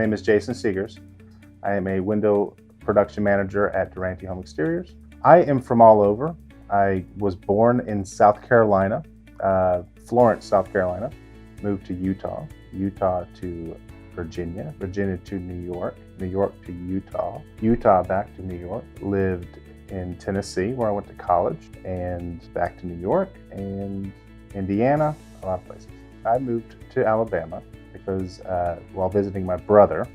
name is Jason Segars. I am a window production manager at Durante Home Exteriors. I am from all over. I was born in South Carolina, Florence, South Carolina, moved to Utah, Utah to Virginia, Virginia to New York, New York to Utah, Utah back to New York, lived in Tennessee where I went to college, and back to New York and Indiana, a lot of places. I moved to Alabama because while visiting my brother,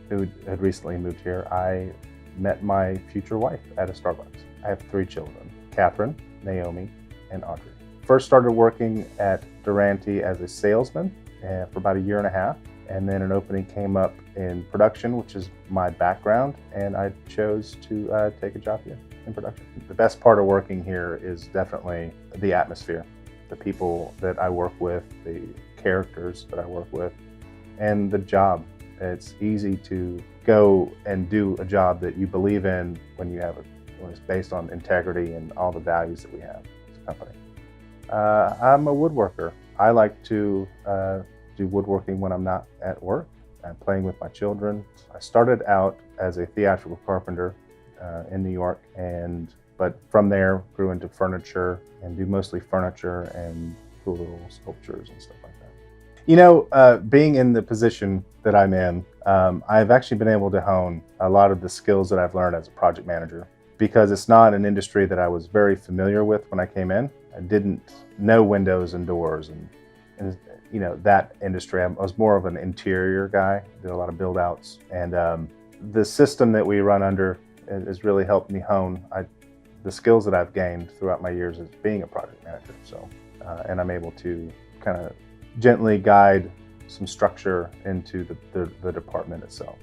who had recently moved here, I met my future wife at a Starbucks. I have 3 children, Catherine, Naomi, and Audrey. First started working at Durante as a salesman for about 1.5 years, and then an opening came up in production, which is my background, and I chose to take a job here in production. The best part of working here is definitely the atmosphere, the people that I work with, the characters that I work with, and the job. It's easy to go and do a job that you believe in when it's based on integrity and all the values that we have as a company. I'm a woodworker. I like to do woodworking when I'm not at work. I'm playing with my children. I started out as a theatrical carpenter in New York, but from there grew into furniture and do mostly furniture and cool little sculptures and stuff like that. You know, being in the position that I'm in, I've actually been able to hone a lot of the skills that I've learned as a project manager, because it's not an industry that I was very familiar with when I came in. I didn't know windows and doors and you know, that industry. I was more of an interior guy, did a lot of build outs, and the system that we run under has really helped me hone the skills that I've gained throughout my years as being a project manager. So, and I'm able to kind of gently guide some structure into the department itself.